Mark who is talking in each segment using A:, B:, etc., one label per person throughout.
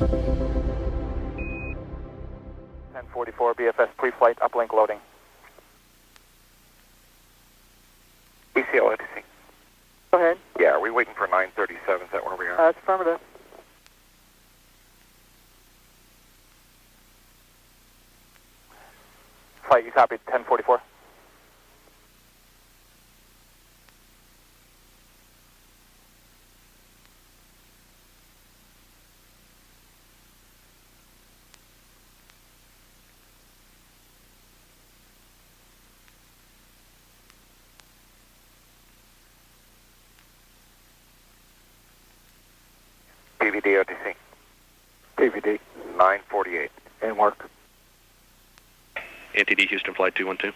A: 1044 BFS pre-flight uplink loading.
B: ECLATC.
A: Go ahead.
B: Yeah, are we waiting for 937? Is that where we are?
A: That's affirmative. Flight, you copied 1044.
B: PVD OTC.
A: PVD.
B: 948.
A: And work.
C: NTD Houston Flight 212.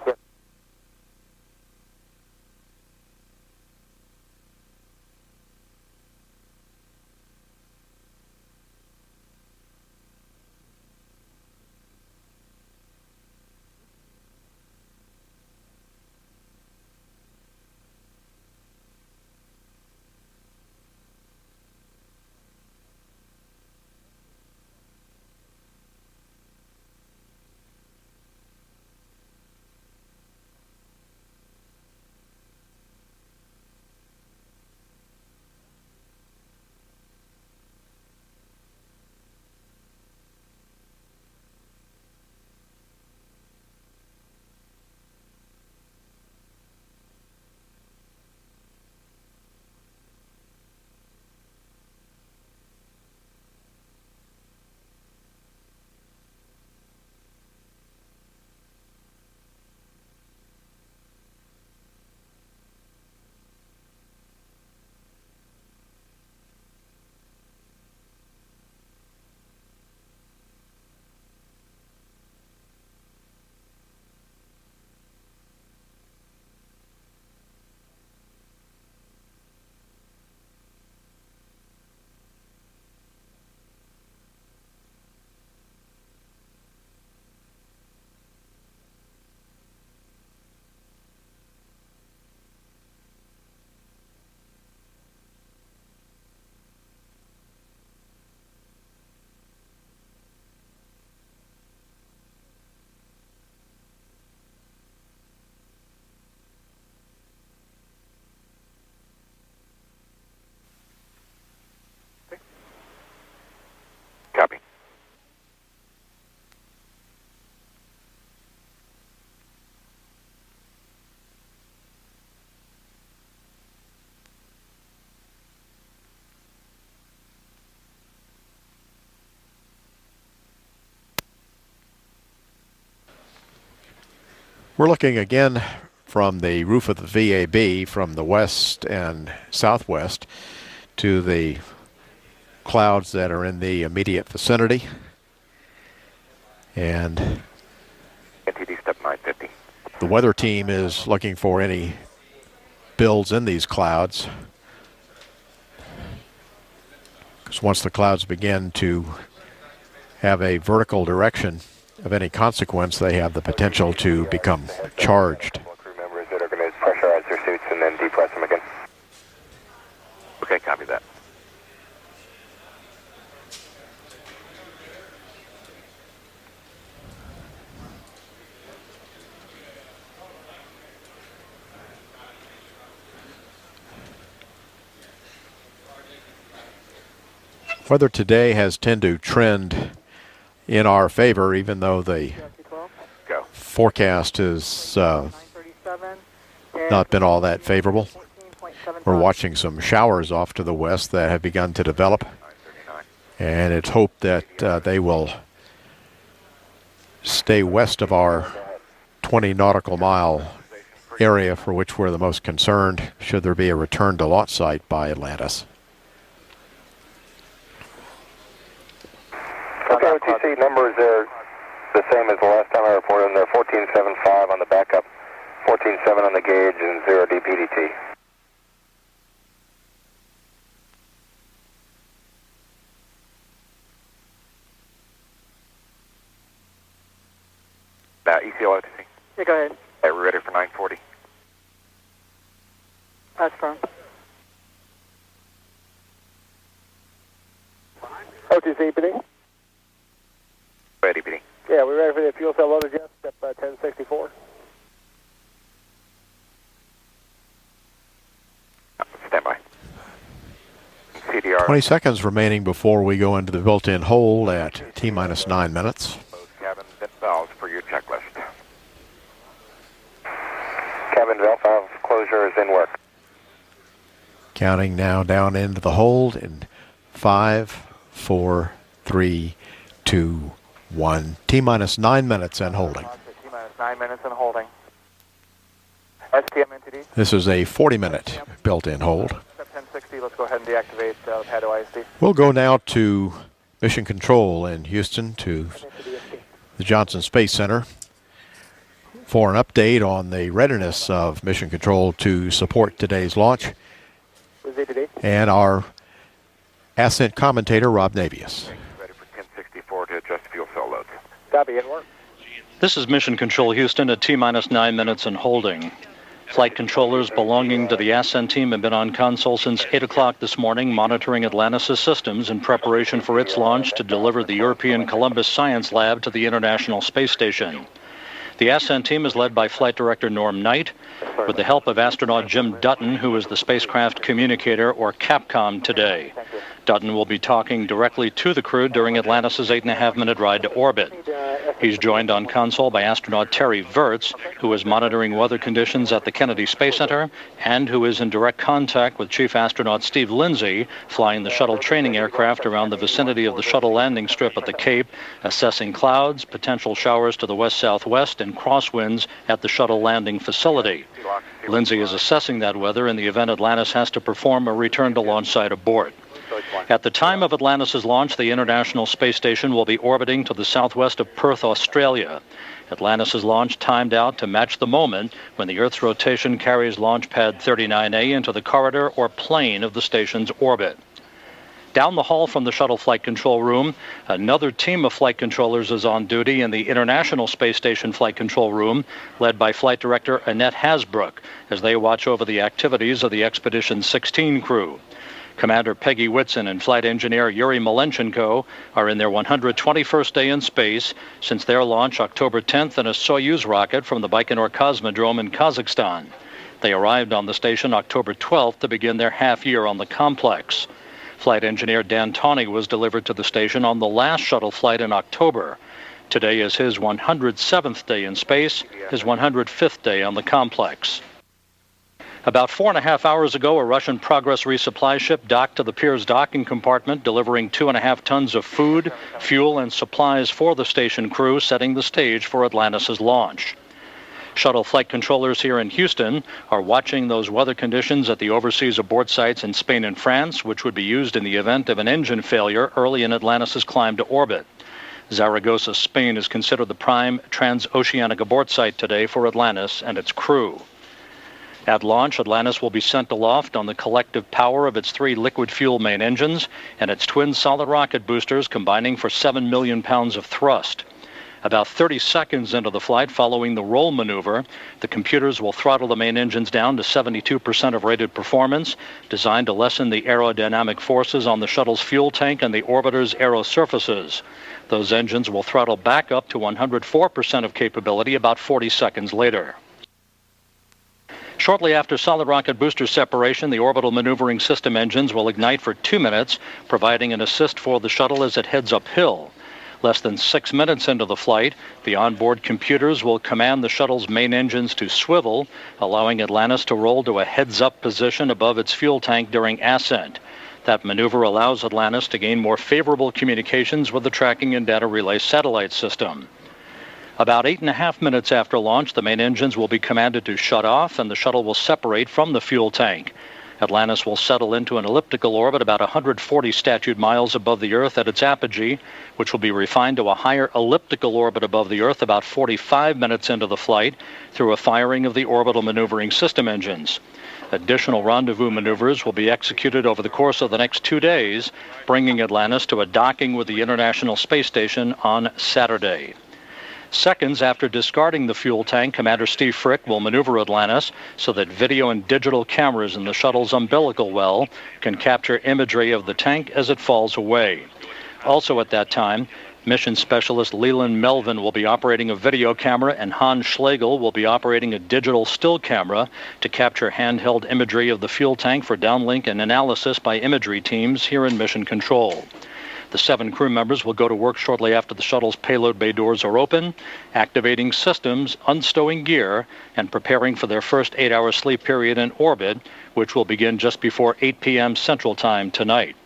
A: Yep.
B: Copy.
D: We're looking again from the roof of the VAB from the west and southwest to the clouds that are in the immediate vicinity. And
B: NTD step 950.
D: the weather team is looking for any builds in these clouds, because once the clouds begin to have a vertical direction of any consequence, they have the potential to become charged.
B: Crew members that are going to pressurize their suits and then depress them again. Okay, copy that.
D: Weather today has tended to trend in our favor, even though the forecast has not been all that favorable. We're watching some showers off to the west that have begun to develop, and it's hoped that they will stay west of our 20 nautical mile area for which we're the most concerned should there be a return to launch site by Atlantis.
B: Okay, OTC numbers are the same as the last time I reported them. They're 1475 on the backup, 147 on the gauge, and 0 DPDT. ECL OTC.
A: Yeah, go ahead.
B: Okay, we're ready for 940.
A: That's firm. OTC, EPD.
B: Ready, EPD.
A: Yeah, we're ready for the fuel cell loader jet, step 1064.
B: Stand by. CDR.
D: 20 seconds remaining before we go into the built-in hold at T-minus 9 minutes.
B: Cabin vent valves for your checklist. Cabin valve closure is in work.
D: Counting now down into the hold in 5, 4, 3, 2, 1. T-minus 9 minutes and holding.
A: T-minus 9 minutes and holding. STM NTD.
D: This is a 40-minute built-in hold.
A: Step 1060, let's go ahead and deactivate pad OISD.
D: We'll go now to Mission Control in Houston to the Johnson Space Center for an update on the readiness of Mission Control to support today's launch. And our ascent commentator, Rob Navius.
B: Ready for 1064 to adjust fuel cell loads.
A: Copy, in work.
C: This is Mission Control Houston at T-minus 9 minutes and holding. Flight controllers belonging to the ascent team have been on console since 8 o'clock this morning, monitoring Atlantis' systems in preparation for its launch to deliver the European Columbus Science Lab to the International Space Station. The ascent team is led by Flight Director Norm Knight, with the help of astronaut Jim Dutton, who is the spacecraft communicator, or CAPCOM, today. Dutton will be talking directly to the crew during Atlantis' 8.5-minute ride to orbit. He's joined on console by astronaut Terry Virts, who is monitoring weather conditions at the Kennedy Space Center and who is in direct contact with Chief Astronaut Steve Lindsay, flying the shuttle training aircraft around the vicinity of the shuttle landing strip at the Cape, assessing clouds, potential showers to the west-southwest, and crosswinds at the shuttle landing facility. Lindsay is assessing that weather in the event Atlantis has to perform a return to launch site abort. At the time of Atlantis' launch, the International Space Station will be orbiting to the southwest of Perth, Australia. Atlantis' launch timed out to match the moment when the Earth's rotation carries Launch Pad 39A into the corridor or plane of the station's orbit. Down the hall from the shuttle flight control room, another team of flight controllers is on duty in the International Space Station flight control room, led by Flight Director Annette Hasbrook, as they watch over the activities of the Expedition 16 crew. Commander Peggy Whitson and Flight Engineer Yuri Malenchenko are in their 121st day in space since their launch October 10th in a Soyuz rocket from the Baikonur Cosmodrome in Kazakhstan. They arrived on the station October 12th to begin their half-year on the complex. Flight Engineer Dan Tani was delivered to the station on the last shuttle flight in October. Today is his 107th day in space, his 105th day on the complex. About 4.5 hours ago, a Russian Progress resupply ship docked to the Piers docking compartment, delivering 2.5 tons of food, fuel, and supplies for the station crew, setting the stage for Atlantis' launch. Shuttle flight controllers here in Houston are watching those weather conditions at the overseas abort sites in Spain and France, which would be used in the event of an engine failure early in Atlantis' climb to orbit. Zaragoza, Spain is considered the prime transoceanic abort site today for Atlantis and its crew. At launch, Atlantis will be sent aloft on the collective power of its 3 liquid fuel main engines and its twin solid rocket boosters, combining for 7 million pounds of thrust. About 30 seconds into the flight following the roll maneuver, the computers will throttle the main engines down to 72% of rated performance, designed to lessen the aerodynamic forces on the shuttle's fuel tank and the orbiter's aero surfaces. Those engines will throttle back up to 104% of capability about 40 seconds later. Shortly after solid rocket booster separation, the orbital maneuvering system engines will ignite for 2 minutes, providing an assist for the shuttle as it heads uphill. Less than 6 minutes into the flight, the onboard computers will command the shuttle's main engines to swivel, allowing Atlantis to roll to a heads-up position above its fuel tank during ascent. That maneuver allows Atlantis to gain more favorable communications with the tracking and data relay satellite system. About 8.5 minutes after launch, the main engines will be commanded to shut off and the shuttle will separate from the fuel tank. Atlantis will settle into an elliptical orbit about 140 statute miles above the Earth at its apogee, which will be refined to a higher elliptical orbit above the Earth about 45 minutes into the flight through a firing of the orbital maneuvering system engines. Additional rendezvous maneuvers will be executed over the course of the next 2 days, bringing Atlantis to a docking with the International Space Station on Saturday. Seconds after discarding the fuel tank, Commander Steve Frick will maneuver Atlantis so that video and digital cameras in the shuttle's umbilical well can capture imagery of the tank as it falls away. Also at that time, mission specialist Leland Melvin will be operating a video camera and Hans Schlegel will be operating a digital still camera to capture handheld imagery of the fuel tank for downlink and analysis by imagery teams here in Mission Control. The 7 crew members will go to work shortly after the shuttle's payload bay doors are open, activating systems, unstowing gear, and preparing for their first 8-hour sleep period in orbit, which will begin just before 8 p.m. Central Time tonight.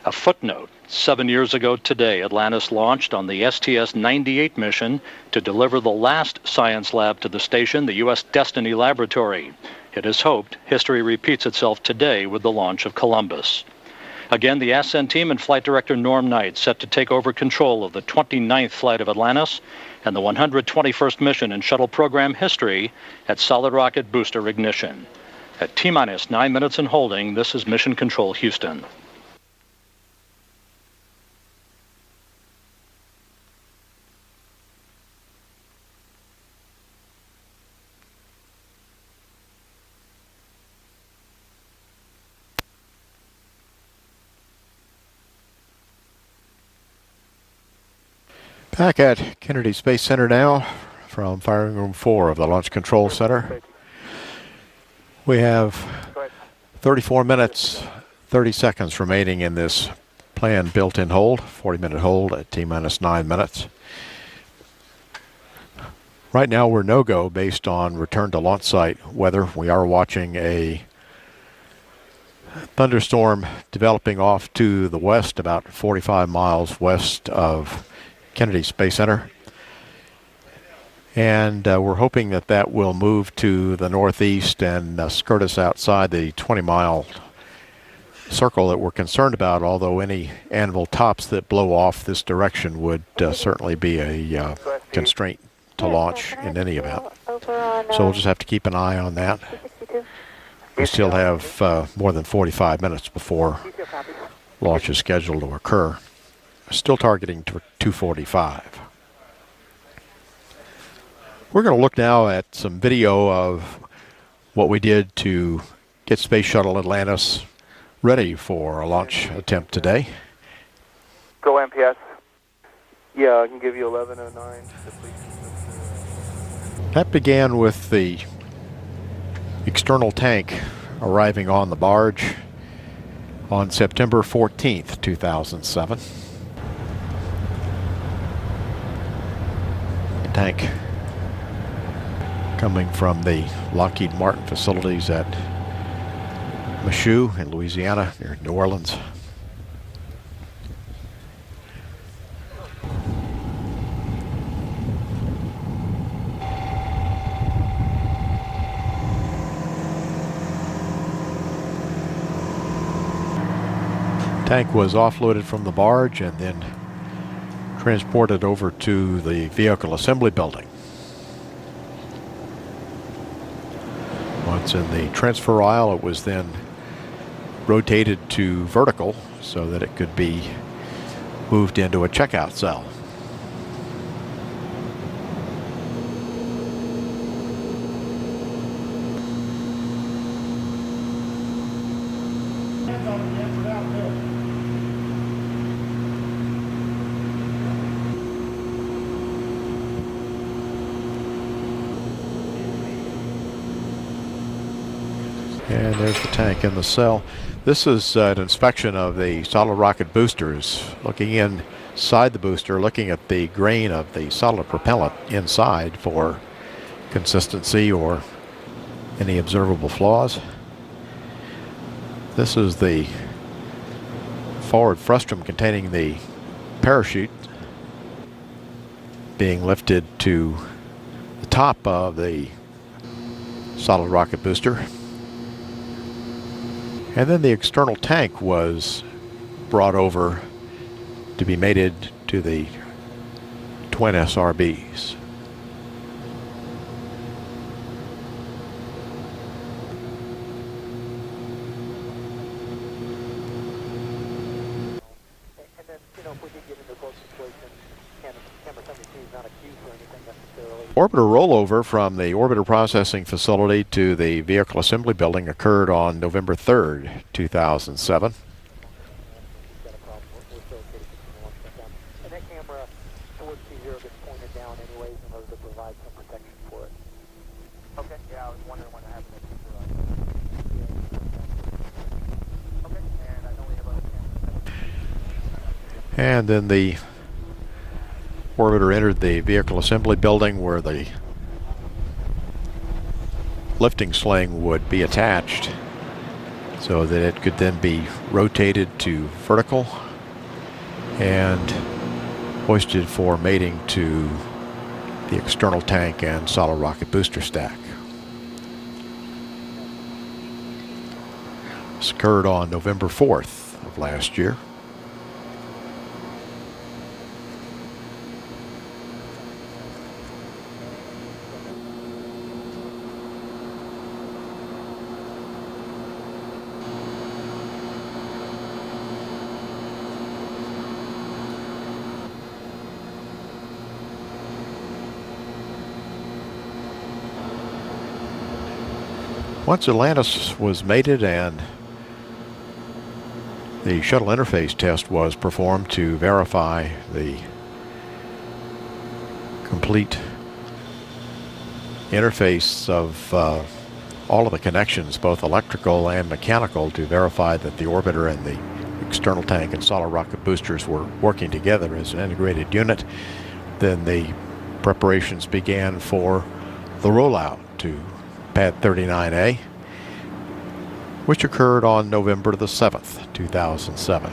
C: A footnote: 7 years ago today, Atlantis launched on the STS-98 mission to deliver the last science lab to the station, the U.S. Destiny Laboratory. It is hoped history repeats itself today with the launch of Columbus. Again, the Ascent team and Flight Director Norm Knight set to take over control of the 29th flight of Atlantis and the 121st mission in shuttle program history at solid rocket booster ignition. At T-minus 9 minutes and holding, this is Mission Control Houston.
D: Back at Kennedy Space Center now from Firing Room 4 of the Launch Control Center. We have 34 minutes, 30 seconds remaining in this planned built-in hold, 40-minute hold at T-minus 9 minutes. Right now we're no-go based on return to launch site weather. We are watching a thunderstorm developing off to the west, about 45 miles west of Kennedy Space Center, and we're hoping that that will move to the northeast and skirt us outside the 20-mile circle that we're concerned about, although any anvil tops that blow off this direction would certainly be a constraint to launch in any event. So we'll just have to keep an eye on that. We still have more than 45 minutes before launch is scheduled to occur. Still targeting 2:45. We're going to look now at some video of what we did to get Space Shuttle Atlantis ready for a launch attempt today.
A: Go MPS. Yeah, I can give you 1109.
D: That began with the external tank arriving on the barge on September 14th, 2007. Tank coming from the Lockheed Martin facilities at Michoud in Louisiana near New Orleans. Tank was offloaded from the barge and then transported over to the vehicle assembly building. Once in the transfer aisle, it was then rotated to vertical so that it could be moved into a checkout cell. And there's the tank in the cell. This is an inspection of the solid rocket boosters, looking inside the booster, looking at the grain of the solid propellant inside for consistency or any observable flaws. This is the forward frustum containing the parachute being lifted to the top of the solid rocket booster. And then the external tank was brought over to be mated to the twin SRBs. Orbiter rollover from the orbiter processing facility to the vehicle assembly building occurred on November 3rd, 2007.
A: T0 gets pointed down anyways in order to provide some protection for it. Okay, yeah, I was wondering when that happened at T0. Okay, and I know we have other cameras.
D: And then the orbiter entered the vehicle assembly building where the lifting sling would be attached so that it could then be rotated to vertical and hoisted for mating to the external tank and solid rocket booster stack. This occurred on November 4th of last year. Once Atlantis was mated and the shuttle interface test was performed to verify the complete interface of all of the connections, both electrical and mechanical, to verify that the orbiter and the external tank and solid rocket boosters were working together as an integrated unit, then the preparations began for the rollout to Pad 39A, which occurred on November the 7th, 2007.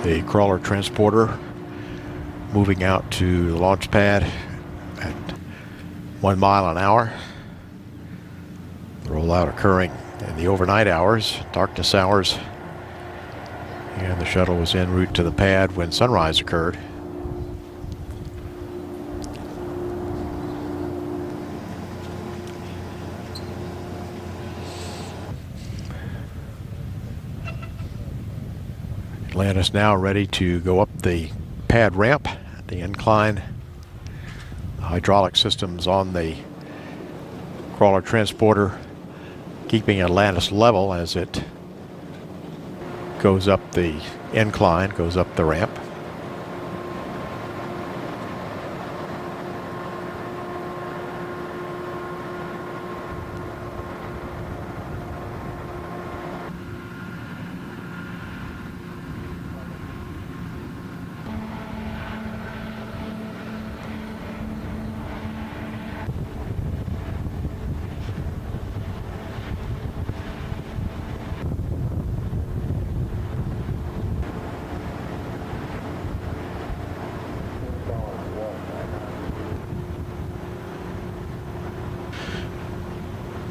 D: The crawler transporter moving out to the launch pad at 1 mile an hour. The rollout occurring in the overnight hours, darkness hours, and the shuttle was en route to the pad when sunrise occurred. Atlantis now ready to go up the pad ramp, the incline. The hydraulic systems on the crawler transporter keeping Atlantis level as it goes up the incline, goes up the ramp.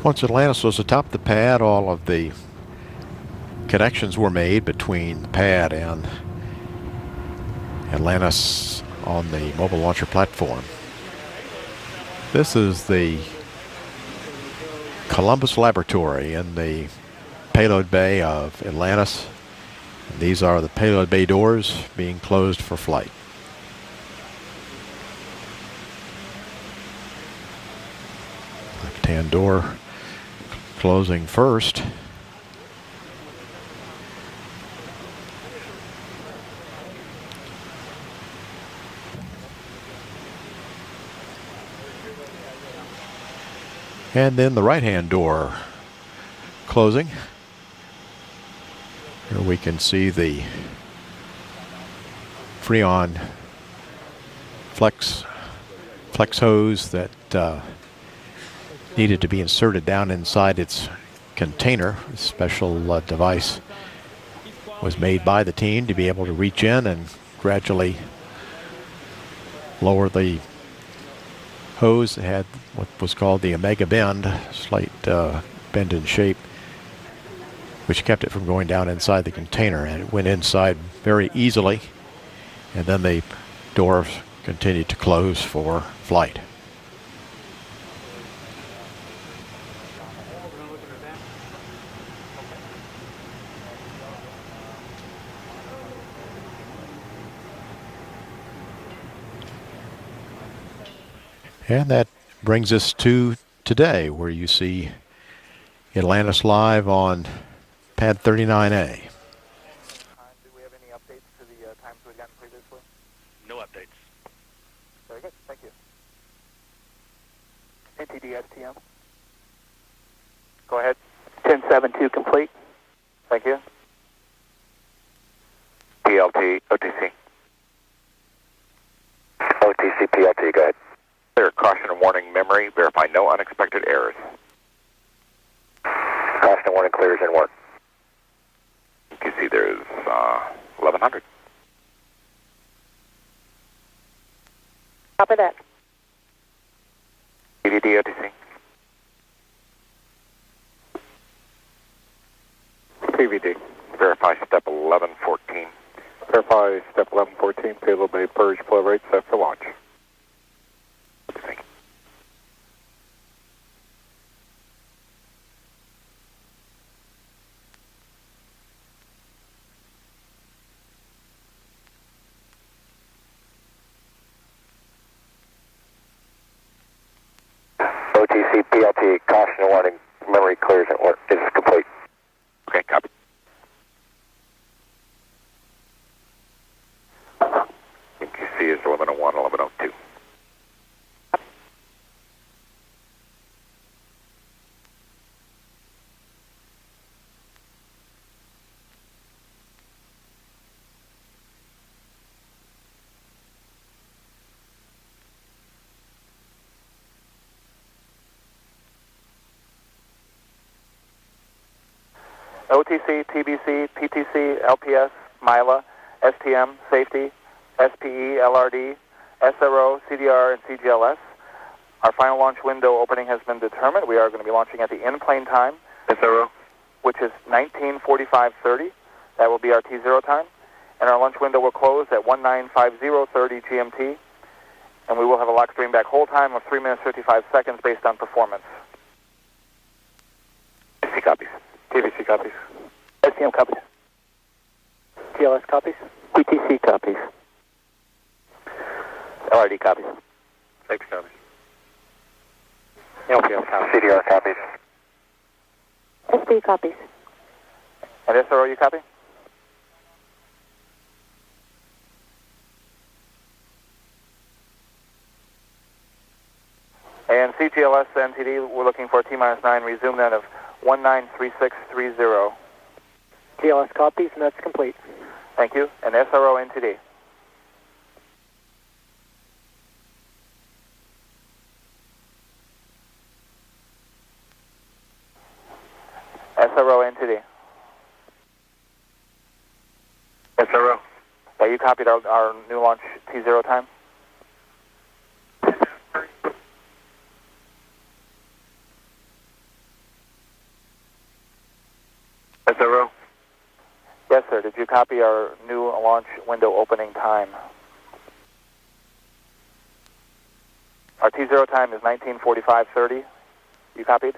D: Once Atlantis was atop the pad, all of the connections were made between the pad and Atlantis on the mobile launcher platform. This is the Columbus Laboratory in the payload bay of Atlantis. These are the payload bay doors being closed for flight. Left-hand door closing first. And then the right-hand door closing. Here we can see the Freon flex hose that needed to be inserted down inside its container. A special device was made by the team to be able to reach in and gradually lower the hose. It had what was called the omega bend, slight bend in shape, which kept it from going down inside the container, and it went inside very easily, and then the doors continued to close for flight. And that brings us to today, where you see Atlantis live on pad 39A.
A: Do we have any updates to the times we've gotten previously?
E: No updates.
A: Very good, thank you. NTD STM. Go ahead. 1072 complete. Thank you.
B: PLT, OTC. OTC, PLT, go ahead. Clear, caution and warning memory, verify no unexpected errors. Caution and warning clears in work. You can see there's 1100.
F: Copy that.
B: DDD, OTC. PVD. Verify step 1114. Verify step 1114, payload bay purge flow rate set for launch. OTC, PLT, caution and warning, memory clears and work is complete. Okay, copy. UTC is 1101, 1102.
A: OTC, TBC, PTC, LPS, MILA, STM, Safety, SPE, LRD, SRO, CDR, and CGLS. Our final launch window opening has been determined. We are going to be launching at the in-plane time,
B: SRO.
A: which is 19:45:30. That will be our T0 time. And our launch window will close at 19:50:30 GMT. And we will have a lock stream back hold time of 3 minutes 55 seconds based on performance.
B: TBC copies.
A: TBC copies.
F: STM copies. TLS copies. PTC copies.
A: LRD copies.
B: Safety copies.
A: LPS copies.
B: CDR copies.
F: SP copies.
A: And SRO, you copy? And CGLS NTD, we're looking for a T-9 resume then of 193630.
F: TLS copies, and that's complete.
A: Thank you. And SRO NTD. SRO NTD.
B: SRO.
A: Yeah, you copied our new launch T0 time?
B: SRO.
A: Yes, sir. Did you copy our new launch window opening time? Our T0 time is 19:45:30. You copied?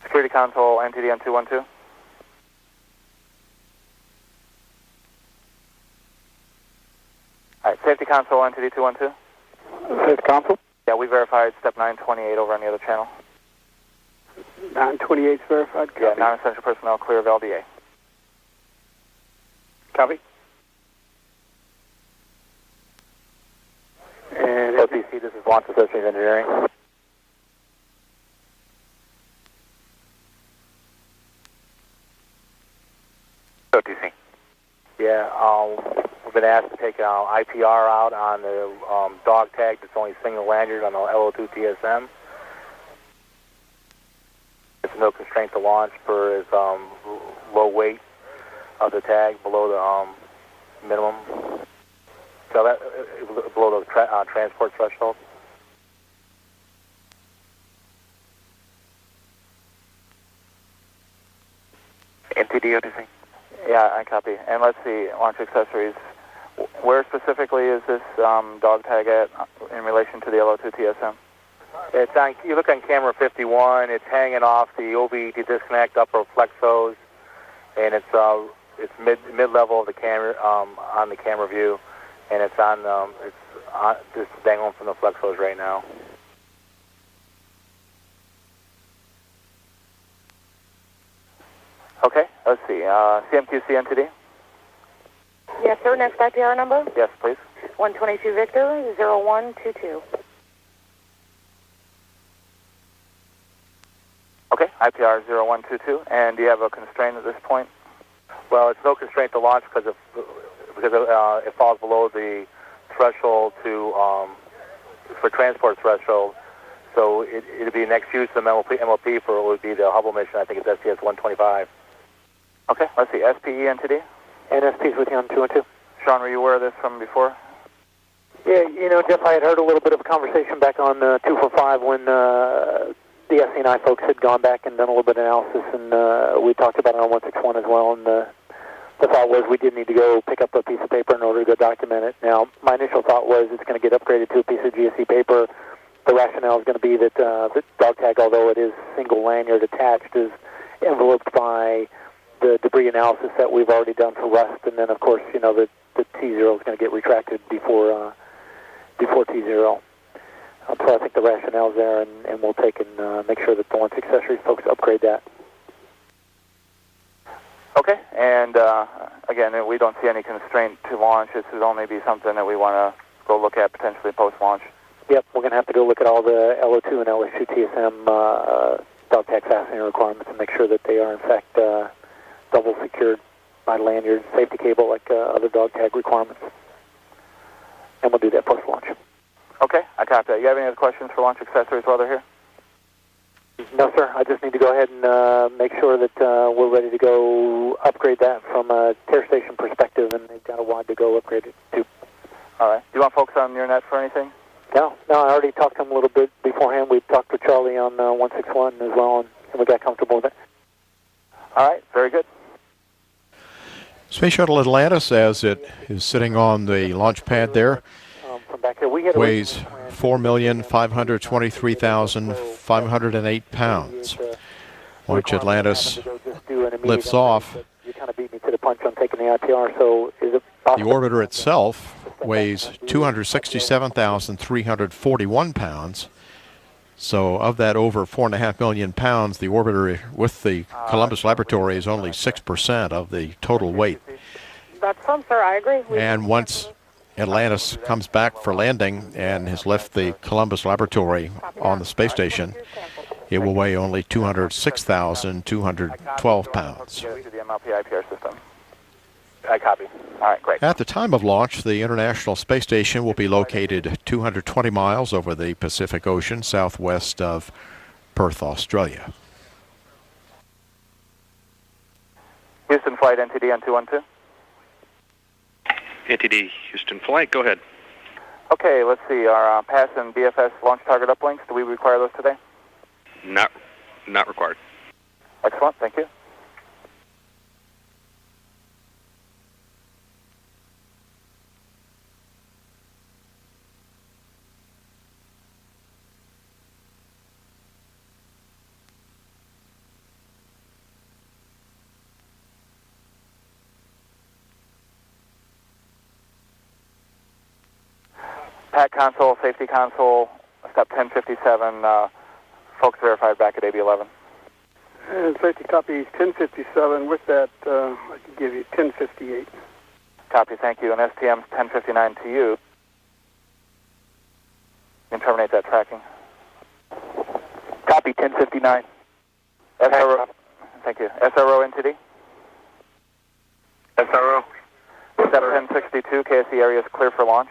A: Security console NTD on 212. All right, safety console NTD 212.
F: Safety console.
A: Yeah, we verified step 928 over on the other channel.
F: 928 verified. Copy.
A: Yeah, non-essential personnel clear of LDA.
F: Copy.
A: And OTC, this is Launch Associated Engineering.
B: OTC.
A: Yeah, we've been asked to take IPR out on the dog tag that's only single lanyard on the LO2 TSM. no constraint to launch for his low weight of the tag below the minimum. So that below the transport threshold.
B: NTD, OTC.
A: Yeah, I copy. And let's see, launch accessories. Where specifically is this dog tag at in relation to the LO2 TSM? It's on. You look on camera 51. It's hanging off the OBD disconnect upper flexos, and it's mid level of the camera on the camera view, and it's just dangling from the flexos right now. Okay, let's see. CMQC NTD?
E: Yes, sir. Next IPR number?
A: Yes, please.
E: 122 Victor, 0122.
A: Okay, IPR 0122. And do you have a constraint at this point? Well, it's no constraint to launch because it falls below the threshold for transport threshold. So it'd be next use of MLP for what would be the Hubble mission. I think it's STS-125. Okay, let's see. SPE NTD?
F: NSP's with you on 212.
A: Sean, were you aware of this from before?
F: Yeah, Jeff, I had heard a little bit of a conversation back on 245 when the SCNI folks had gone back and done a little bit of analysis, and we talked about it on 161 as well, and the thought was we did need to go pick up a piece of paper in order to go document it. Now, my initial thought was it's going to get upgraded to a piece of GSE paper. The rationale is going to be that the dog tag, although it is single lanyard attached, is enveloped by the debris analysis that we've already done for rust, and then, of course, the T0 is going to get retracted before T0. So I think the rationale is there, and we'll take and make sure that the launch accessories folks upgrade that.
A: Okay, and again, we don't see any constraint to launch. This would only be something that we want to go look at potentially post-launch.
F: Yep, we're going to have to go look at all the LO2 and LS2 TSM dog tag fastening requirements and make sure that they are, in fact, double secured by lanyard safety cable like other dog tag requirements. And we'll do that post-launch.
A: Okay, I copy that. You have any other questions for launch accessories while they're here?
F: No, sir. I just need to go ahead and make sure that we're ready to go upgrade that from a tear station perspective, and they've got a wide to go upgrade it too.
A: All right. Do you want folks on your net for anything?
F: No, I already talked to them a little bit beforehand. We talked with Charlie on 161 as well, and we got comfortable with it.
A: All right, very good.
D: Space Shuttle Atlantis, as it is sitting on the launch pad there,
F: from back here,
D: weighs 4,523,508 pounds. Once Atlantis lifts off,
F: you kind of beat me to the punch on taking the IPR. So is it possible?
D: the orbiter itself weighs 267,341 pounds. So of that over 4.5 million pounds, the orbiter with the Columbus Laboratory is only 6% of the total weight.
E: That's some, sir. I agree.
D: And once Atlantis comes back for landing and has left the Columbus Laboratory on the space station, it will weigh only 206,212 pounds.
A: To the MLP IPR system. I copy. All right, great.
D: At the time of launch, the International Space Station will be located 220 miles over the Pacific Ocean, southwest of Perth, Australia.
A: Houston Flight NTD on 212.
B: NTD Houston Flight, go ahead.
A: Okay, let's see. Our PASS and BFS launch target uplinks, do we require those today?
B: Not required.
A: Excellent, thank you. PAC console, safety console, step 1057, folks verified back at AB11.
G: And safety copy 1057. With that, I can give you 1058.
A: Copy, thank you. And STM's 1059 to you. You can terminate that tracking. Copy, 1059. SRO, thank you. SRO NTD?
B: SRO.
A: Step 1062, KSC area is clear for launch.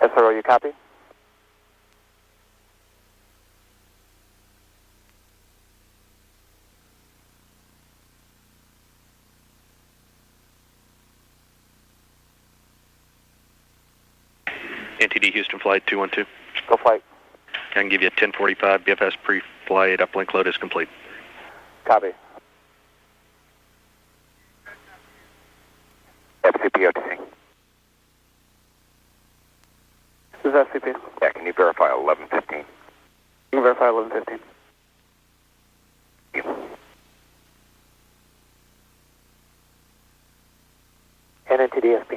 A: SRO, you copy?
H: NTD Houston Flight 212.
A: Go flight.
H: I can give you a 1045 BFS pre-flight. Uplink load is complete.
A: Copy.
B: FCP OTC.
A: This is FCP.
B: Yeah, can you verify 1115?
A: You can verify 1115.
F: NNTD SP.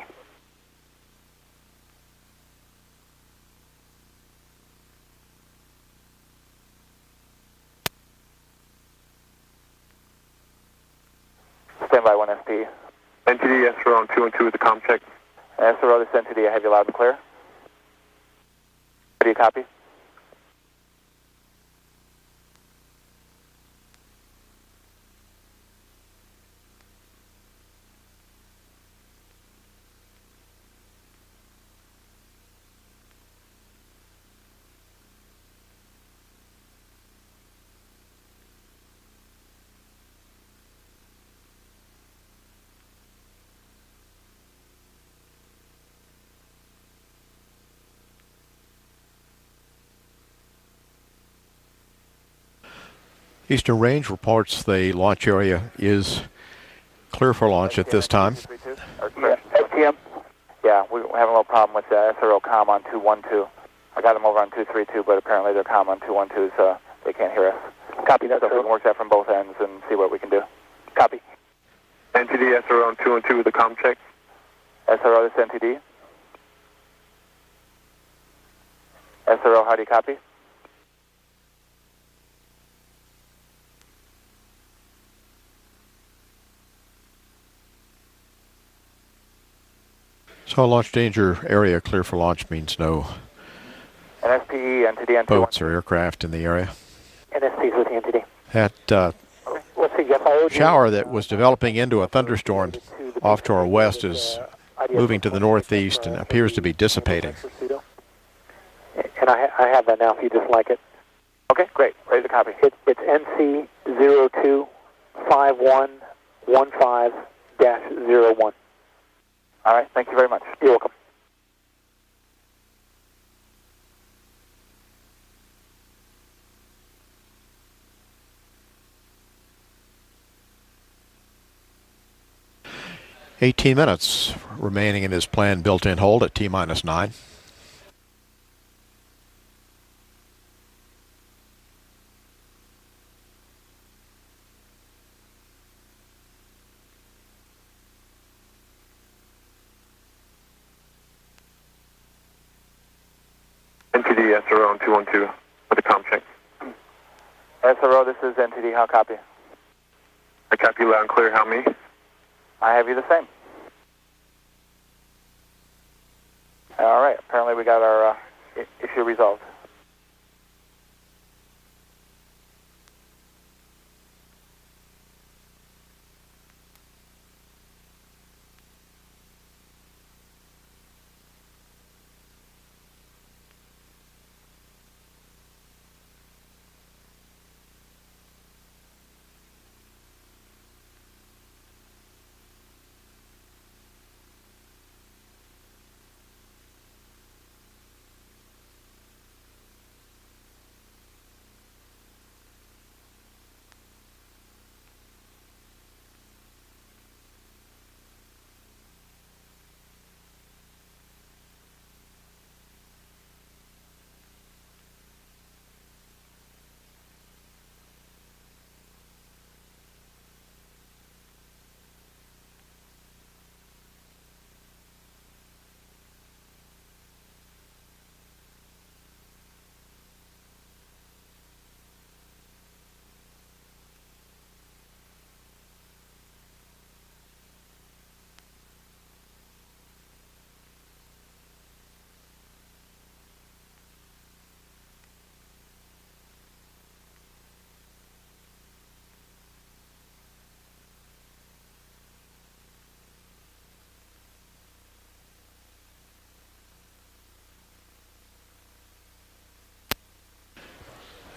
A: Standby 1 SP.
B: NTD SRO on 212 with the comm check.
A: SRO, this is NTD. I have you loud and clear. Do you copy?
D: Eastern Range reports the launch area is clear for launch at this time.
A: Yeah, STM. Yeah, we're having a little problem with the SRO comm on 212. I got them over on 232, but apparently their comm on 212, so they can't hear us. Copy that. So we can work that from both ends and see what we can do. Copy.
B: NTD SRO on 212 with the comm check.
A: SRO, this is NTD. SRO, how do you copy?
D: So launch danger area clear for launch means no
A: And SPE, NTD,
D: boats or aircraft in the area.
F: NST's with the NTD.
D: That
F: Let's see, FIO.
D: shower that was developing into a thunderstorm off to our west is moving to the northeast and appears to be dissipating.
F: And I have that now if you just like it.
A: Okay, great. Ready to copy.
F: It's NC025115-01.
A: All right, thank you very much.
F: You're welcome.
D: "18 minutes remaining in his planned built-in hold at T-9.
B: NTD SRO on 212 with the comm check.
A: SRO, this is NTD. How copy?
B: I copy loud and clear. How me?
A: I have you the same. All right, apparently we got our issue resolved.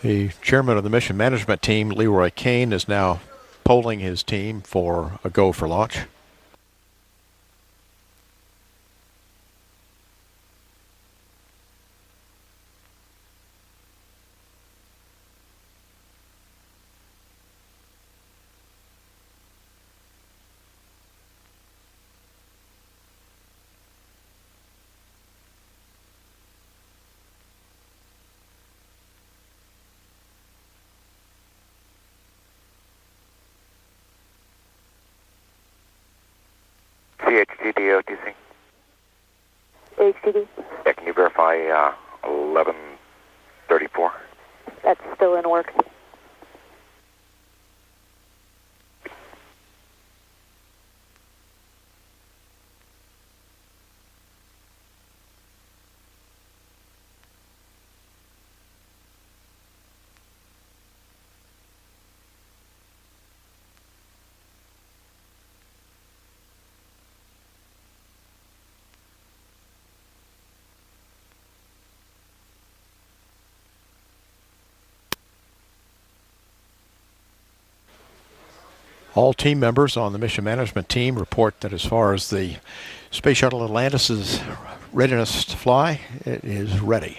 D: The chairman of the mission management team, Leroy Kane, is now polling his team for a go for launch.
A: CHGD OTC.
E: HDD.
A: Yeah, can you verify 1134?
E: That's still in work.
D: All team members on the mission management team report that as far as the Space Shuttle Atlantis' readiness to fly, it is ready.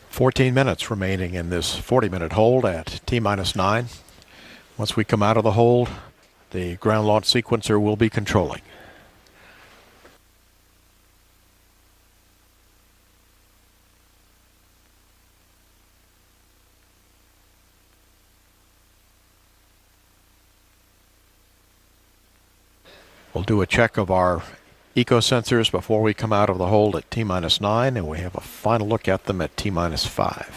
D: "14 minutes remaining in this 40-minute hold at T-9. Once we come out of the hold, the ground launch sequencer will be controlling. We'll do a check of our eco sensors before we come out of the hold at T-9, and we have a final look at them at T-5.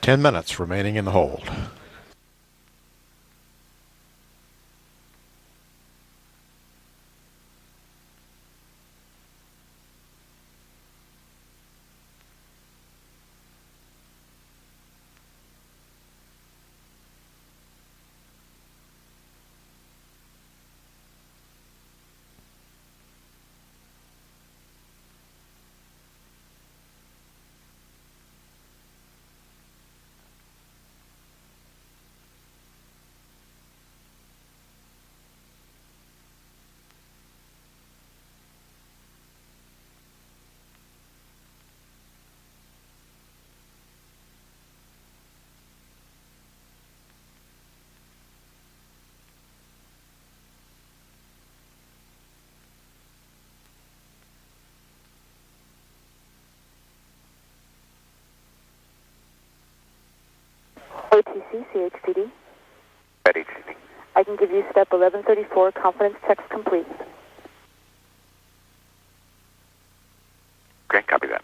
D: 10 minutes remaining in the hold.
E: ATC, CHPD.
A: Ready, HPD.
E: I can give you step 1134, confidence checks complete.
A: Okay, copy that.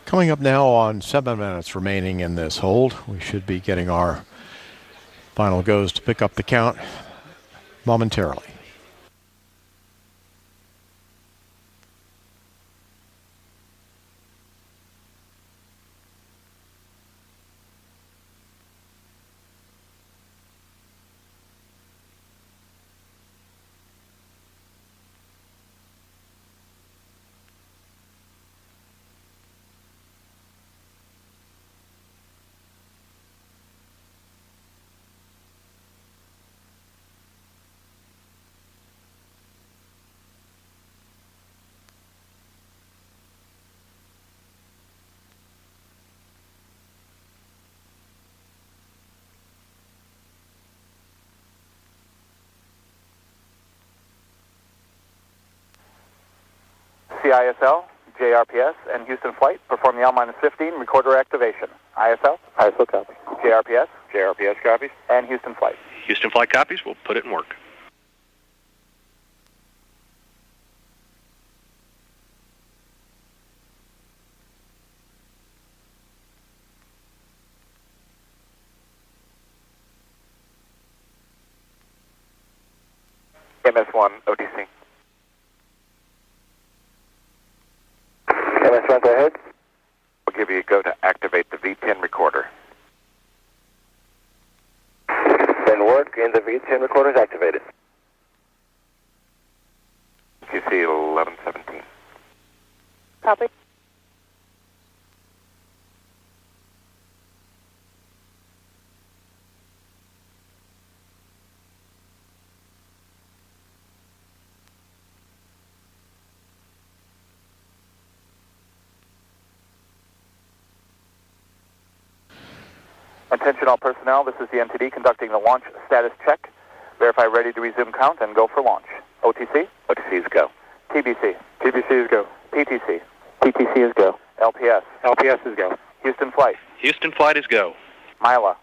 D: Coming up now on 7 minutes remaining in this hold. We should be getting our final goes to pick up the count momentarily.
A: CISL, JRPS, and Houston Flight, perform the L-15 recorder activation. ISL?
F: ISL copy.
A: JRPS?
B: JRPS copies.
A: And Houston Flight.
H: Houston Flight copies. We'll put it in work.
A: MS-1, OTC.
B: MS-1, go ahead.
A: We'll give you a go to activate the V10 recorder.
B: Then work, and the V10 recorder is activated.
A: QC 1117.
E: Copy.
A: Attention all personnel, this is the NTD conducting the launch status check. Verify ready to resume count and go for launch. OTC?
B: OTC is go.
A: TBC?
G: TBC is go.
A: PTC?
F: PTC is go.
A: LPS?
G: LPS is go.
A: Houston flight?
H: Houston flight is go.
A: Mila?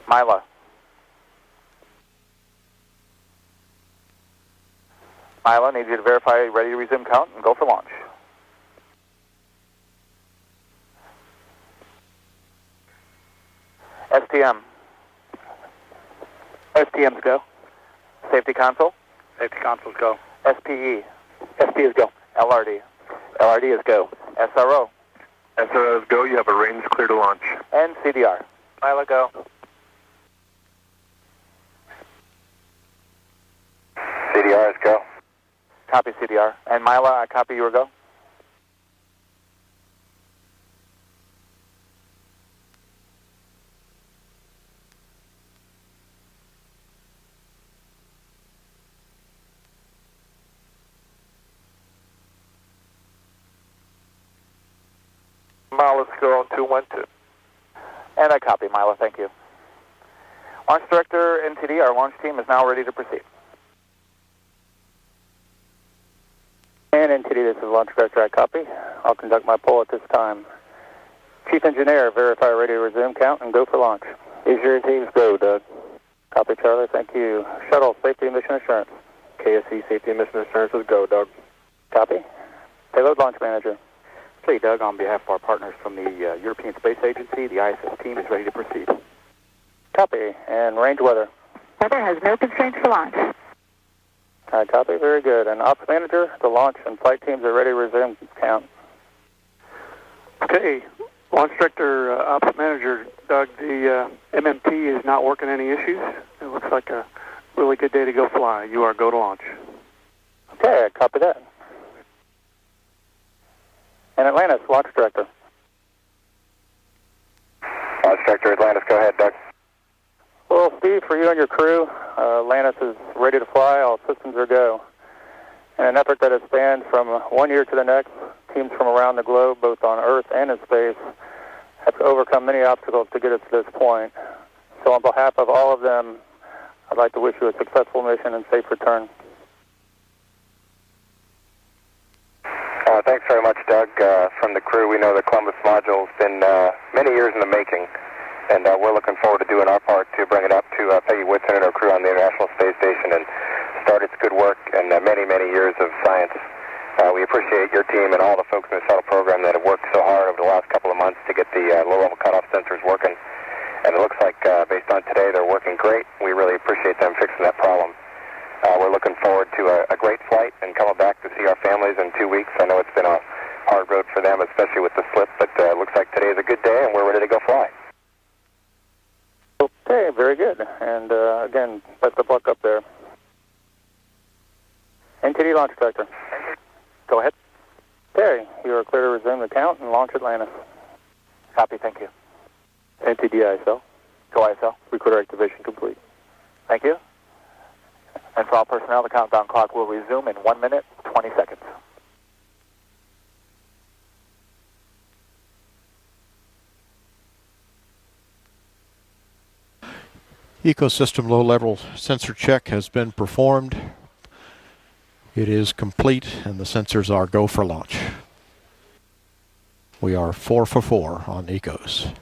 A: Mila? Mila, need you to verify ready to resume count and go for launch. STM?
F: STM's go.
A: Safety console?
G: Safety consoles go.
A: SPE?
F: SP is go.
A: LRD?
F: LRD is go.
A: SRO?
B: SRO is go. You have a range clear to launch.
A: And CDR? Mila, go.
B: CDR is go.
A: Copy CDR. And Mila, I copy your go.
B: Mila's go on 212.
A: And I copy Mila, thank you. Launch Director, NTD, our launch team is now ready to proceed.
F: And NTD, this is Launch Director, I copy. I'll conduct my poll at this time. Chief Engineer, verify ready to resume count and go for launch. Is your team's go, Doug? Copy, Charlie, thank you. Shuttle, safety mission assurance.
B: KSC safety mission assurance is go, Doug.
F: Copy. Payload launch manager.
I: Hey, Doug, on behalf of our partners from the European Space Agency, the ISS team is ready to proceed.
F: Copy. And range weather.
E: Weather has no constraints for launch.
F: I copy, very good. And ops manager, the launch and flight teams are ready to resume count.
G: Okay, Launch Director, Ops Manager, Doug, the MMT is not working any issues. It looks like a really good day to go fly. You are go to launch.
F: Okay, I copy that. And Atlantis, Launch Director.
B: Launch Director Atlantis, go ahead, Doug.
F: Well, Steve, for you and your crew, Atlantis is ready to fly. All systems are go. In an effort that has spanned from 1 year to the next, teams from around the globe, both on Earth and in space, have overcome many obstacles to get us to this point. So on behalf of all of them, I'd like to wish you a successful mission and safe return.
B: Thanks very much, Doug. From the crew, we know the Columbus module's been many years in the making, and we're looking forward to doing our part to bring it up to Peggy Whitson and her crew on the International Space Station and start its good work and many, many years of science. We appreciate your team and all the folks in the shuttle program that have worked so hard over the last couple of months to get the low-level cutoff sensors working. And it looks like, based on today, they're working great. We really appreciate them fixing that problem. We're looking forward to a great flight and coming back to see our families in 2 weeks. I know it's been a hard road for them, especially with the slip, but it looks like today's a good day and we're ready to go fly.
F: Okay, very good. And again, best of luck up there. NTD Launch Director.
A: Go ahead.
F: Okay, you are clear to resume the count and launch Atlantis.
A: Copy, thank you.
F: NTD ISL.
A: Go ISL.
F: Recorder activation complete.
A: Thank you. And for all personnel, the countdown clock will resume in 1 minute, 20 seconds.
D: Ecosystem low-level sensor check has been performed. It is complete and the sensors are go for launch. We are 4 for 4 on Ecos.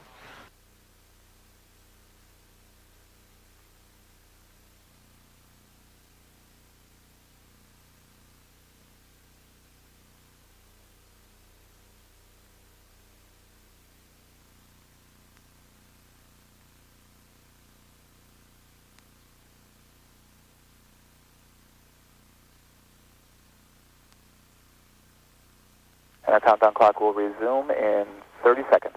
A: And our countdown clock will resume in 30 seconds.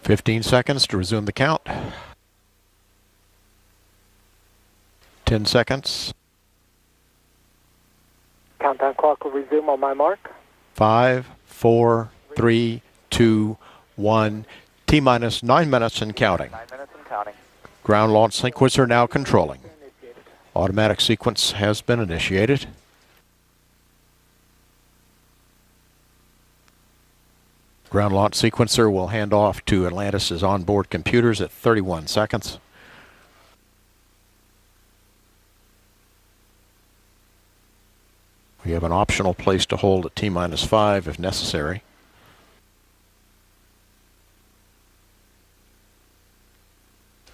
D: "15 seconds to resume the count. 10 seconds.
F: Countdown clock will resume on my mark.
D: 5, 4, 3, 2, 1, T-minus 9 minutes and counting.
A: 9 minutes and counting.
D: Ground launch sequencer now controlling. Automatic sequence has been initiated. Ground launch sequencer will hand off to Atlantis' onboard computers at 31 seconds. We have an optional place to hold at T-minus 5 if necessary.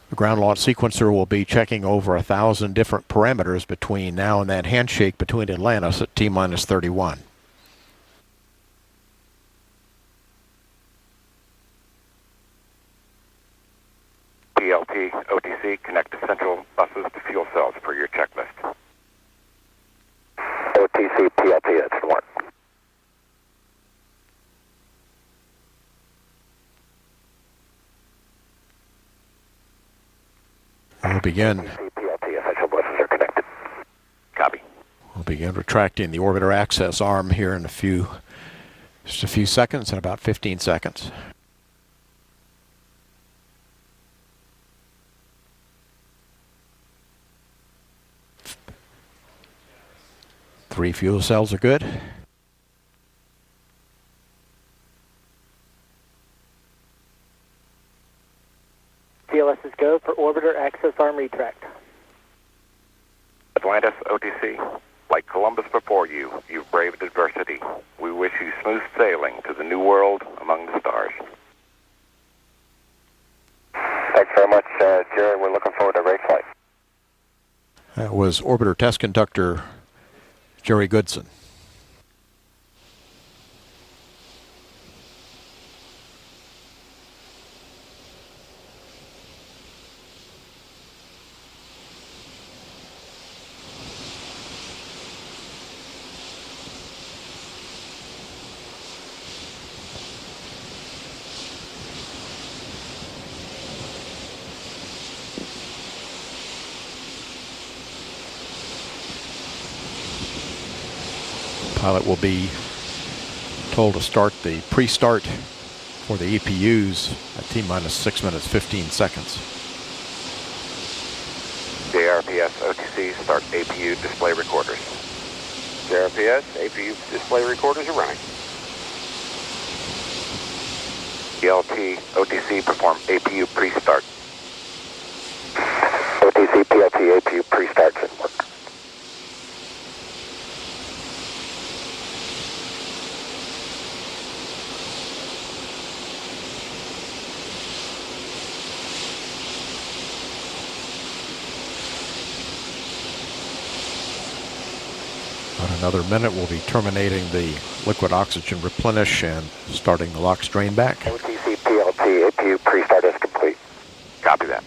D: The ground launch sequencer will be checking over 1,000 different parameters between now and that handshake between Atlantis at T-minus 31.
B: PLT, OTC, connect to central buses to fuel cells per your checklist. OTC, PLT, that's the one.
D: We'll begin.
B: PLT, essential buses are connected. Copy.
D: We'll begin retracting the orbiter access arm here in just a few seconds, in about 15 seconds. Three fuel cells are good.
F: VLS is go for orbiter access arm retract.
B: Atlantis, OTC. Like Columbus before you, you've braved adversity. We wish you smooth sailing to the new world among the stars. Thanks very much, Jerry. We're looking forward to a great flight.
D: That was orbiter test conductor Jerry Goodson. Pilot will be told to start the pre-start for the EPUs at T-minus 6 minutes 15 seconds.
B: JRPS OTC, start APU display recorders. JRPS, APU display recorders are running. PLT, OTC, perform APU pre-start. OTC, PLT, APU pre-start should work.
D: Another minute, we'll be terminating the liquid oxygen replenish and starting the LOX drain back.
B: OTC, PLT, APU pre-start is complete. Copy that.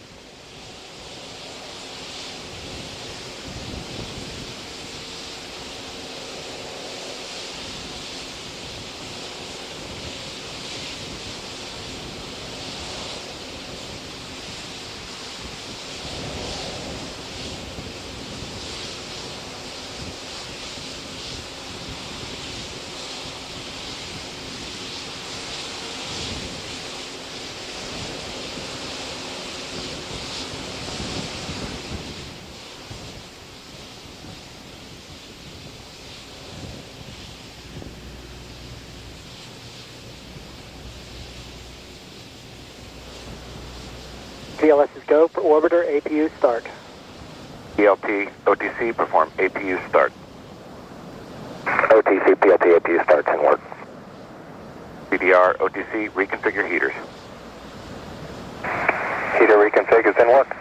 F: VLS is go for orbiter APU start.
B: PLT, OTC, perform APU start. OTC, PLT, APU starts in work. CDR, OTC, reconfigure heaters. Heater reconfig is in work.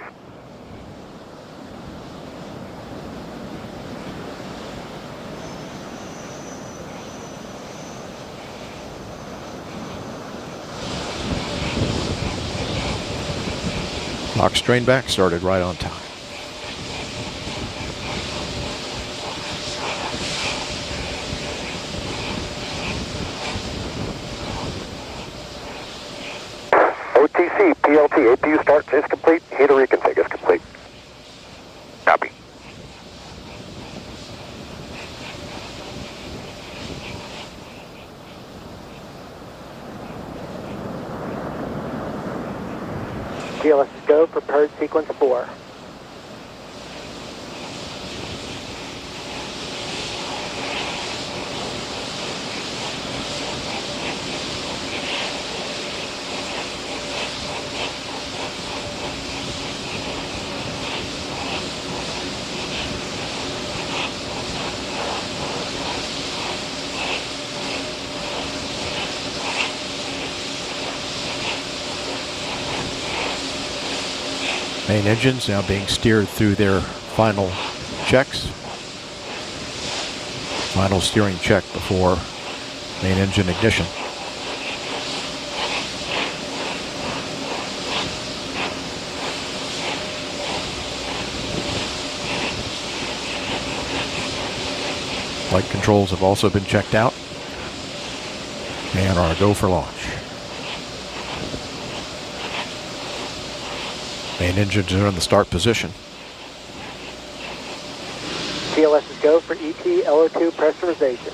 D: LOX drain back started right on time.
B: OTC, PLT, APU start is complete. Heater reconfig is complete. Copy.
F: TLS is go for purge sequence 4.
D: Main engines now being steered through their final checks. Final steering check before main engine ignition. Flight controls have also been checked out and are a go for launch. Main engines are in the start position.
F: TLS is go for ET LO2 pressurization.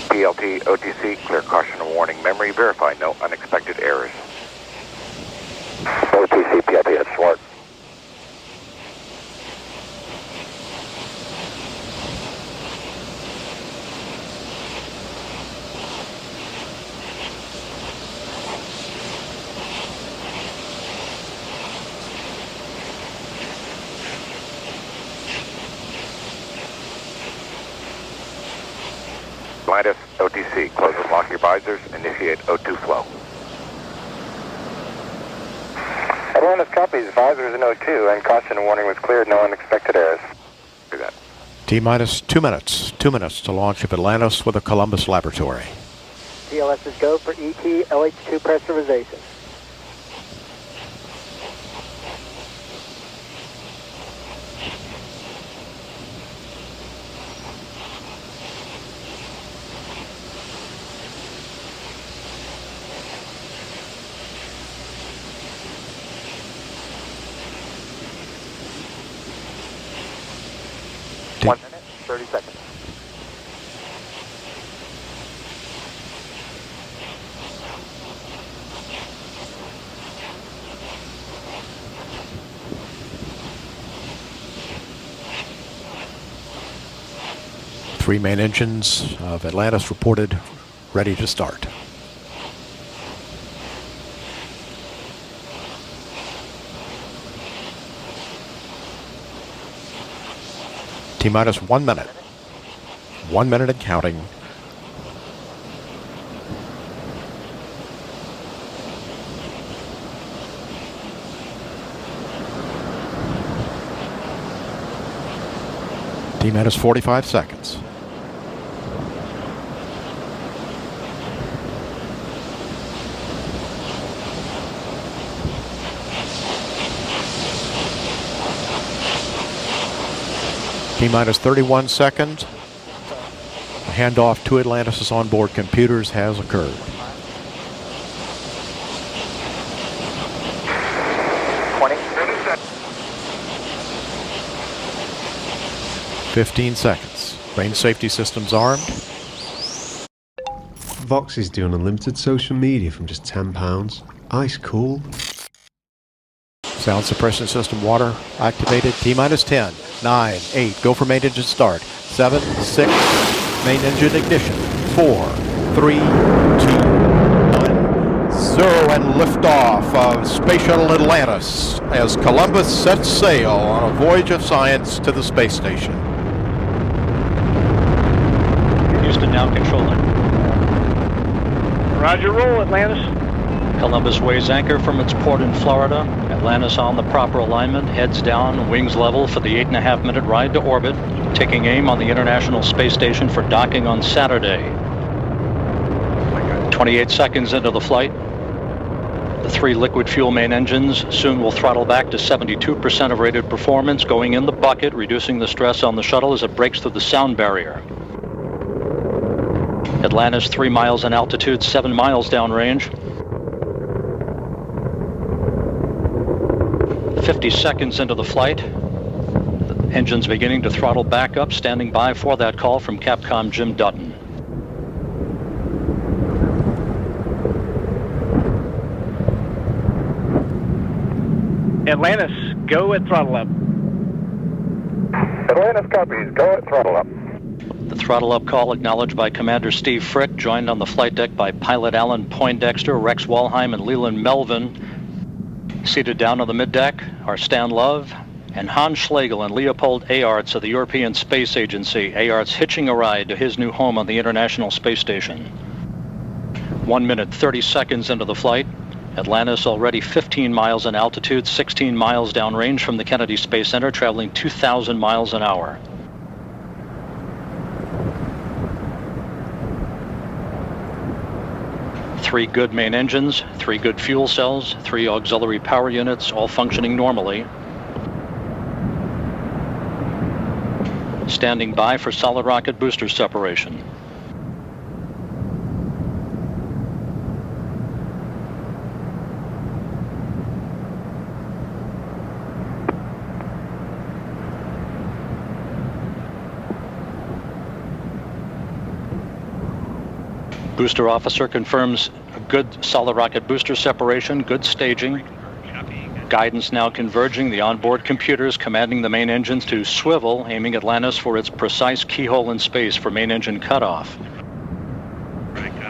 J: PLT, OTC, clear caution and warning memory, verify no unexpected errors.
B: OTC, PLT, it's smart.
J: Atlantis, OTC, close and lock your visors, initiate O2 flow.
B: Atlantis copies, visors in O2, and caution and warning was cleared, no unexpected errors.
J: Do that.
D: T-minus 2 minutes. 2 minutes to launch of Atlantis with a Columbus laboratory.
F: TLS is go for ET LH2 pressurization.
I: T 1 minute, 30 seconds.
D: Three main engines of Atlantis reported ready to start. T-minus 1 minute. 1 minute and counting. T-minus 45 seconds. T-minus 31 seconds. A handoff to Atlantis' onboard computers has occurred.
I: 20.
D: 15 seconds. Range safety systems armed.
K: Vox is doing unlimited social media from just £10. Ice cool.
D: Sound suppression system water activated. T-minus 10, 9, 8. Go for main engine start. 7, 6. Main engine ignition. 4, 3, 2, 1, 0. And liftoff of Space Shuttle Atlantis as Columbus sets sail on a voyage of science to the space station.
C: Houston now controlling.
L: Roger, roll, Atlantis.
C: Columbus weighs anchor from its port in Florida. Atlantis on the proper alignment, heads down, wings level for the 8.5-minute ride to orbit, taking aim on the International Space Station for docking on Saturday. 28 seconds into the flight. The 3 liquid fuel main engines soon will throttle back to 72% of rated performance, going in the bucket, reducing the stress on the shuttle as it breaks through the sound barrier. Atlantis 3 miles in altitude, 7 miles downrange. 50 seconds into the flight. Engines beginning to throttle back up, standing by for that call from Capcom Jim Dutton.
L: Atlantis, go at throttle up.
B: Atlantis copies, go at throttle up.
C: The throttle up call acknowledged by Commander Steve Frick, joined on the flight deck by pilot Alan Poindexter, Rex Walheim, and Leland Melvin. Seated down on the middeck are Stan Love and Hans Schlegel and Léopold Eyharts of the European Space Agency. Eyharts hitching a ride to his new home on the International Space Station. 1 minute, 30 seconds into the flight. Atlantis already 15 miles in altitude, 16 miles downrange from the Kennedy Space Center, traveling 2,000 miles an hour. Three good main engines, 3 good fuel cells, 3 auxiliary power units, all functioning normally. Standing by for solid rocket booster separation. Booster officer confirms a good solid rocket booster separation, good staging. Guidance now converging, the onboard computers commanding the main engines to swivel, aiming Atlantis for its precise keyhole in space for main engine cutoff.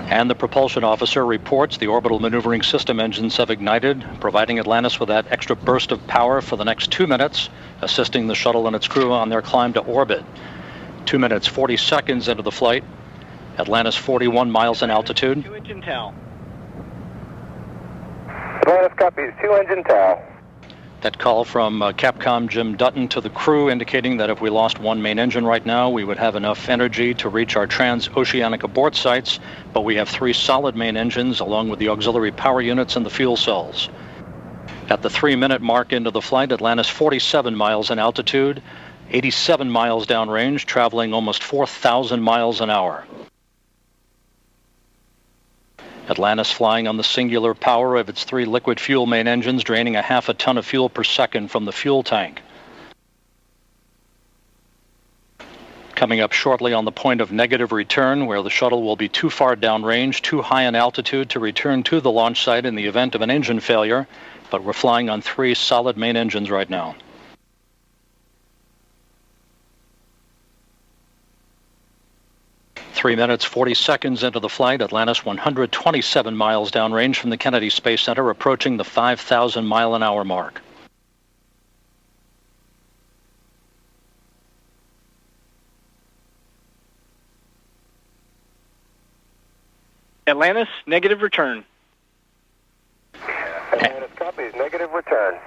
C: And the propulsion officer reports the orbital maneuvering system engines have ignited, providing Atlantis with that extra burst of power for the next 2 minutes, assisting the shuttle and its crew on their climb to orbit. 2 minutes, 40 seconds into the flight. Atlantis 41 miles in altitude.
L: 2 engine TAL.
B: Atlantis copies, 2 engine TAL.
C: That call from Capcom Jim Dutton to the crew indicating that if we lost 1 main engine right now, we would have enough energy to reach our transoceanic abort sites, but we have 3 solid main engines along with the auxiliary power units and the fuel cells. At the 3-minute mark into the flight, Atlantis 47 miles in altitude, 87 miles downrange, traveling almost 4,000 miles an hour. Atlantis flying on the singular power of its 3 liquid fuel main engines, draining 0.5 ton of fuel per second from the fuel tank. Coming up shortly on the point of negative return, where the shuttle will be too far downrange, too high in altitude to return to the launch site in the event of an engine failure, but we're flying on 3 solid main engines right now. Three minutes, 40 seconds into the flight, Atlantis 127 miles downrange from the Kennedy Space Center, approaching the 5,000 mile an hour mark.
L: Atlantis, negative return.
B: Atlantis copies, negative return.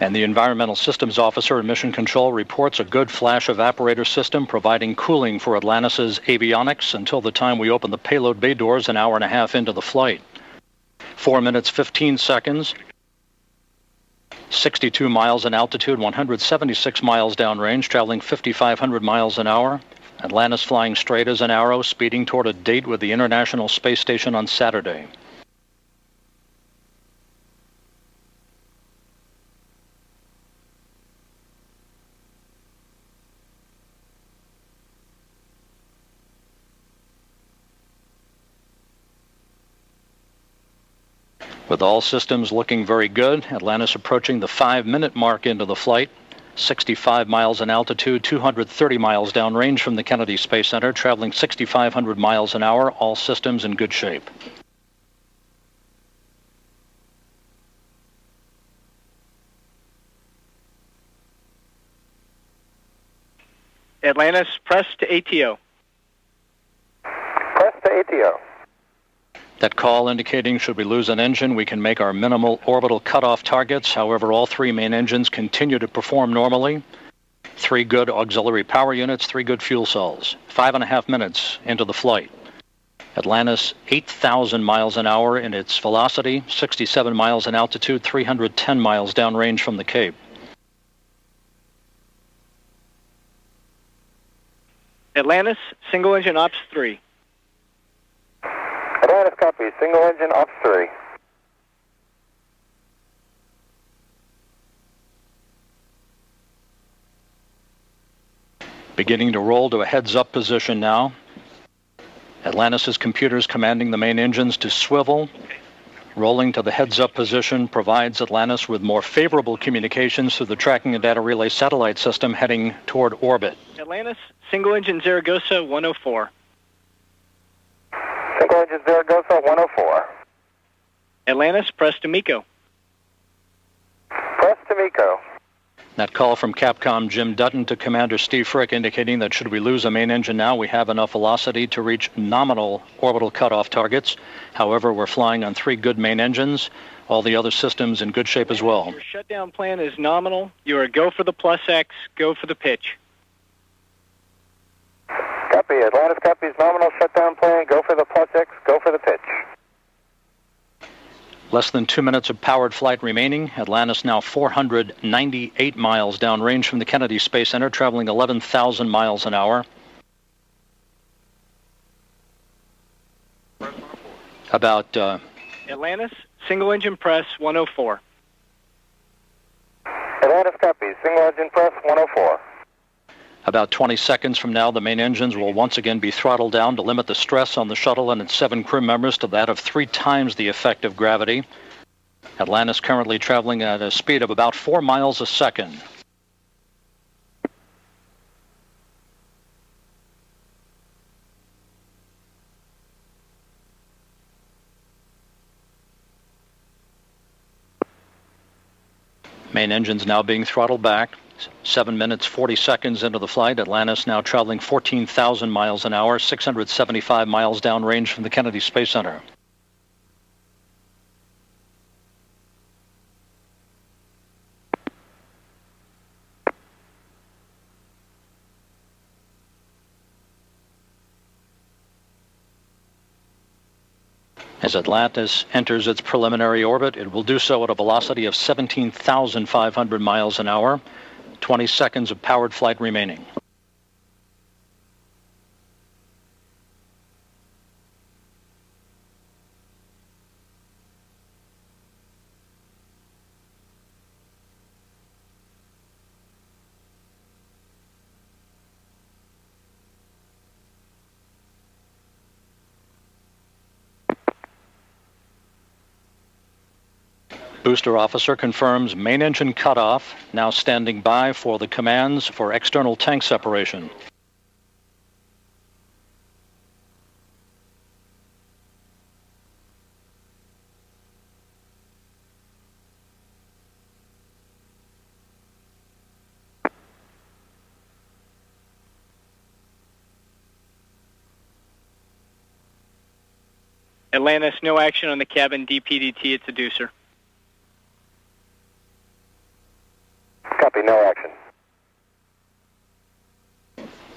C: And the Environmental Systems Officer in Mission Control reports a good flash evaporator system providing cooling for Atlantis' avionics until the time we open the payload bay doors an hour and a half into the flight. 4 minutes, 15 seconds. 62 miles in altitude, 176 miles downrange, traveling 5,500 miles an hour. Atlantis flying straight as an arrow, speeding toward a date with the International Space Station on Saturday. With all systems looking very good, Atlantis approaching the 5-minute mark into the flight, 65 miles in altitude, 230 miles downrange from the Kennedy Space Center, traveling 6,500 miles an hour, all systems in good shape.
L: Atlantis, press to ATO.
B: Press to ATO.
C: That call indicating should we lose an engine, we can make our minimal orbital cutoff targets. However, all 3 main engines continue to perform normally. 3 good auxiliary power units, 3 good fuel cells. 5.5 minutes into the flight. Atlantis 8,000 miles an hour in its velocity, 67 miles in altitude, 310 miles downrange from the Cape.
L: Atlantis, single engine ops 3.
B: Atlantis copies, single engine ops 3.
C: Beginning to roll to a heads-up position now. Atlantis' computers commanding the main engines to swivel. Rolling to the heads-up position provides Atlantis with more favorable communications through the tracking and data relay satellite system heading toward orbit.
L: Atlantis, single-engine Zaragoza 104.
B: Single-engine Zaragoza 104.
L: Atlantis, press to MECO.
B: Press to MECO.
C: That call from Capcom Jim Dutton to Commander Steve Frick indicating that should we lose a main engine now, we have enough velocity to reach nominal orbital cutoff targets. However, we're flying on 3 good main engines. All the other systems in good shape as well.
L: Your shutdown plan is nominal. You are go for the plus X, go for the pitch.
B: Copy. Atlantis copies nominal shutdown plan. Go for the plus X, go for the pitch.
C: Less than 2 minutes of powered flight remaining. Atlantis now 498 miles downrange from the Kennedy Space Center, traveling 11,000 miles an hour. About...
L: Atlantis, single-engine press 104.
B: Atlantis copies. Single-engine press 104.
C: About 20 seconds from now, the main engines will once again be throttled down to limit the stress on the shuttle and its 7 crew members to that of 3 times the effect of gravity. Atlantis currently traveling at a speed of about 4 miles a second. Main engines now being throttled back. 7 minutes, 40 seconds into the flight. Atlantis now traveling 14,000 miles an hour, 675 miles downrange from the Kennedy Space Center. As Atlantis enters its preliminary orbit, it will do so at a velocity of 17,500 miles an hour. 20 seconds of powered flight remaining. Booster officer confirms main engine cutoff, now standing by for the commands for external tank separation.
L: Atlantis, no action on the cabin DPDT at Seducer.
B: Copy, no action.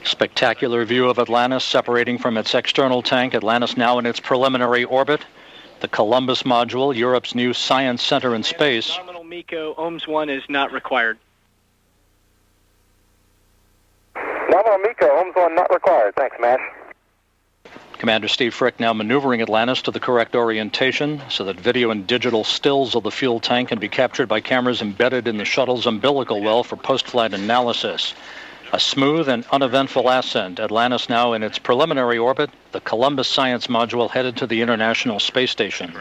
C: Spectacular view of Atlantis separating from its external tank. Atlantis now in its preliminary orbit. The Columbus module, Europe's new science center in space.
L: Nominal MECO, OHMS 1 is not required.
B: Nominal MECO, OHMS 1 not required. Thanks, Mash.
C: Commander Steve Frick now maneuvering Atlantis to the correct orientation so that video and digital stills of the fuel tank can be captured by cameras embedded in the shuttle's umbilical well for post-flight analysis. A smooth and uneventful ascent. Atlantis now in its preliminary orbit, the Columbus Science Module headed to the International Space Station.